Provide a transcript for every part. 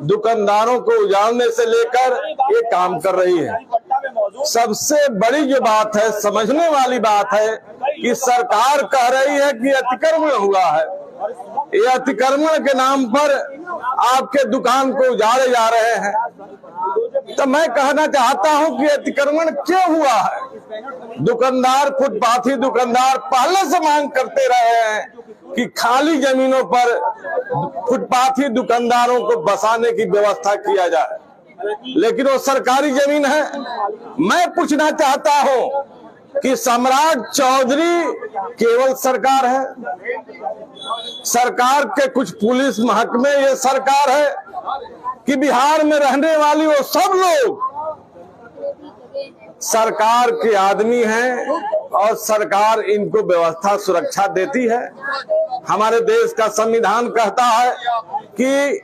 दुकानदारों को उजाड़ने से लेकर ये काम कर रही है। सबसे बड़ी जो बात है, समझने वाली बात है कि सरकार कह रही है कि अतिक्रमण हुआ है। ये अतिक्रमण के नाम पर आपके दुकान को उजाड़े जा रहे हैं। तो मैं कहना चाहता हूं कि अतिक्रमण क्यों हुआ है। दुकानदार, फुटपाथी दुकानदार पहले से मांग करते रहे हैं कि खाली जमीनों पर फुटपाथी दुकानदारों को बसाने की व्यवस्था किया जाए, लेकिन वो सरकारी जमीन है। मैं पूछना चाहता हूं कि सम्राट चौधरी केवल सरकार है, सरकार के कुछ पुलिस महकमे ये सरकार है, कि बिहार में रहने वाली वो सब लोग सरकार के आदमी हैं और सरकार इनको व्यवस्था सुरक्षा देती है। हमारे देश का संविधान कहता है कि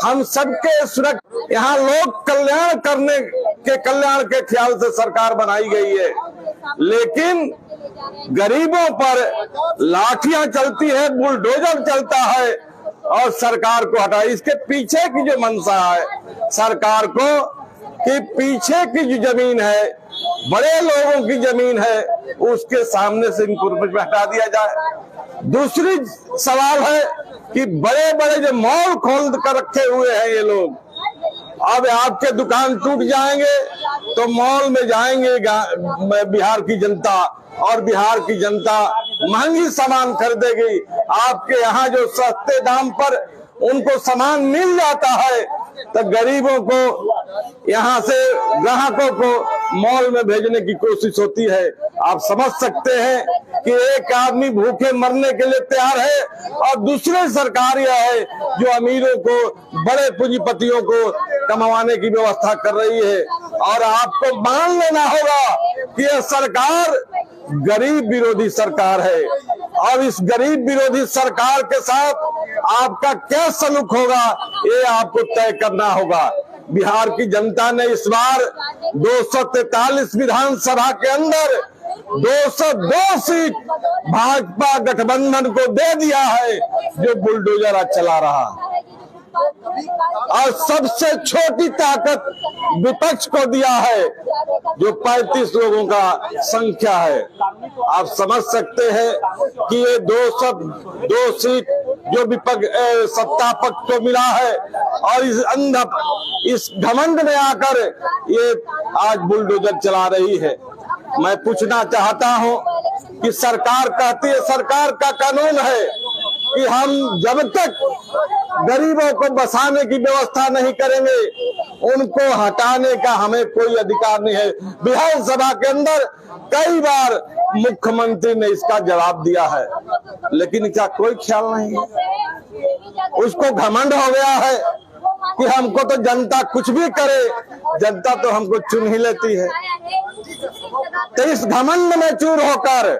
हम सबके सुरक्षा, यहाँ लोग कल्याण करने के कल्याण के ख्याल से सरकार बनाई गई है, लेकिन गरीबों पर लाठियां चलती है, बुलडोजर चलता है और सरकार को हटा। इसके पीछे की जो मंशा है सरकार को, कि पीछे की जो जमीन है, बड़े लोगों की जमीन है, उसके सामने से इनको हटा दिया जाए। दूसरी सवाल है कि बड़े बड़े जो मॉल खोल कर रखे हुए हैं ये लोग, अब आपके दुकान टूट जाएंगे तो मॉल में जाएंगे बिहार की जनता, और बिहार की जनता महंगी सामान खरीदेगी। आपके यहाँ जो सस्ते दाम पर उनको सामान मिल जाता है, तो गरीबों को यहाँ से ग्राहकों को मॉल में भेजने की कोशिश होती है। आप समझ सकते हैं कि एक आदमी भूखे मरने के लिए तैयार है और दूसरी सरकार यह है जो अमीरों को, बड़े पूंजीपतियों को कमाने की व्यवस्था कर रही है। और आपको मान लेना होगा कि यह सरकार गरीब विरोधी सरकार है, और इस गरीब विरोधी सरकार के साथ आपका क्या सलूक होगा ये आपको तय करना होगा। बिहार की जनता ने इस बार 243 विधानसभा के अंदर 202 सीट भाजपा गठबंधन को दे दिया है, जो बुलडोजर चला रहा, और सबसे छोटी ताकत विपक्ष को दिया है, जो 35 लोगों का संख्या है। आप समझ सकते हैं कि ये 202 सीट जो विपक्ष सत्ता पक्ष को मिला है, और इस घमंड में आकर ये आज बुलडोजर चला रही है। मैं पूछना चाहता हूं कि सरकार कहती है, सरकार का कानून है कि हम जब तक गरीबों को बसाने की व्यवस्था नहीं करेंगे, उनको हटाने का हमें कोई अधिकार नहीं है। विधानसभा के अंदर कई बार मुख्यमंत्री ने इसका जवाब दिया है, लेकिन इसका कोई ख्याल नहीं है। उसको घमंड हो गया है कि हमको तो जनता कुछ भी करे, जनता तो हमको चुन ही लेती है। तो इस घमंड में चूर होकर,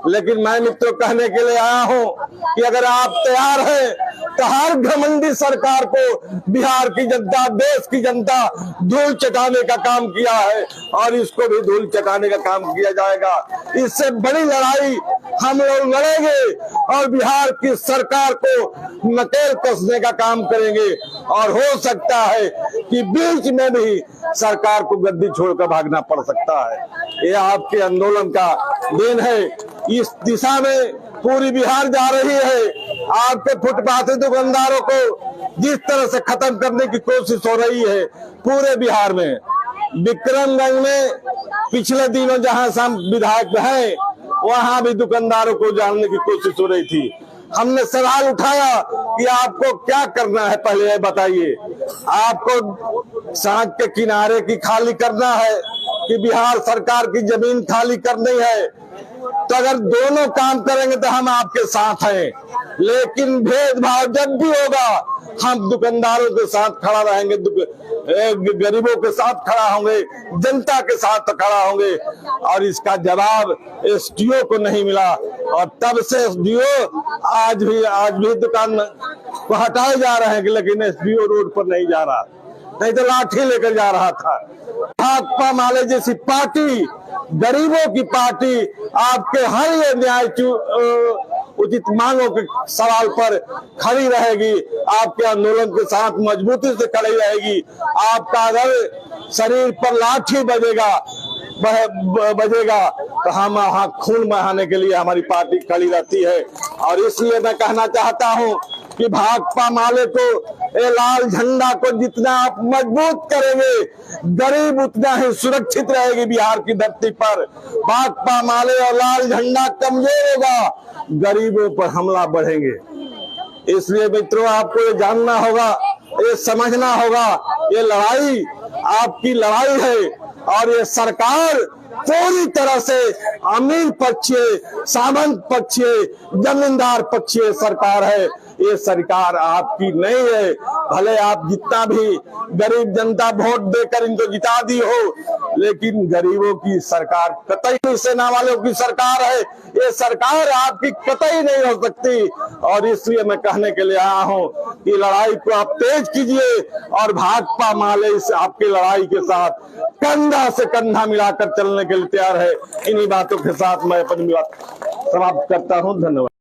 लेकिन मैं मित्रों कहने के लिए आया हूं कि अगर आप तैयार हैं तो हर घमंडी सरकार को बिहार की जनता, देश की जनता धूल चटाने का काम किया है, और इसको भी धूल चटाने का काम किया जाएगा। इससे बड़ी लड़ाई हम लोग लड़ेंगे और बिहार की सरकार को नकेल कसने का काम करेंगे, और हो सकता है कि बीच में भी सरकार को गद्दी छोड़कर भागना पड़ सकता है। ये आपके आंदोलन का देन है। इस दिशा में पूरी बिहार जा रही है। आपके फुटपाथी दुकानदारों को जिस तरह से खत्म करने की कोशिश हो रही है पूरे बिहार में, विक्रमगंज में पिछले दिनों जहां से हम विधायक हैं, वहां भी दुकानदारों को जानने की कोशिश हो रही थी। हमने सवाल उठाया कि आपको क्या करना है, पहले ये बताइए। आपको सड़क के किनारे की खाली करना है कि बिहार सरकार की जमीन खाली करनी है? तो अगर दोनों काम करेंगे तो हम आपके साथ हैं, लेकिन भेदभाव जब भी होगा हम दुकानदारों के साथ खड़ा रहेंगे, गरीबों के साथ खड़ा होंगे, जनता के साथ खड़ा होंगे। और इसका जवाब एसडीओ को नहीं मिला, और तब से एसडीओ आज भी दुकान को हटाए जा रहे हैं, लेकिन एसडीओ रोड पर नहीं जा रहा, नहीं तो लाठी लेकर जा रहा था। भाकपा माले जैसी पार्टी, गरीबों की पार्टी, आपके हर ये न्याय उचित मांगों के सवाल पर खड़ी रहेगी, आपके आंदोलन के साथ मजबूती से खड़ी रहेगी। आपका अगर शरीर पर लाठी बजेगा तो हम वहाँ खून बहाने के लिए हमारी पार्टी खड़ी रहती है। और इसलिए मैं कहना चाहता हूँ कि भाकपा माले को, ये लाल झंडा को जितना आप मजबूत करेंगे, गरीब उतना ही सुरक्षित रहेगी बिहार की धरती पर। भाकपा माले और लाल झंडा कमजोर होगा, गरीबों पर हमला बढ़ेंगे। इसलिए मित्रों, आपको ये जानना होगा, ये समझना होगा, ये लड़ाई आपकी लड़ाई है और ये सरकार पूरी तरह से अमीर पक्षीय, सामंत पक्षीय, जमींदार पक्षीय सरकार है। ये सरकार आपकी नहीं है। भले आप जितना भी गरीब जनता वोट देकर इनको जिता दी हो, लेकिन गरीबों की सरकार कतई, सेना वालों की सरकार है। ये सरकार आपकी कतई नहीं हो सकती। और इसलिए मैं कहने के लिए आया हूँ कि लड़ाई को आप तेज कीजिए और भाकपा माले इस आपकी लड़ाई के साथ कंधा से कंधा मिलाकर चलने के लिए तैयार है। इन्हीं बातों के साथ मैं अपनी बात समाप्त करता हूँ। धन्यवाद।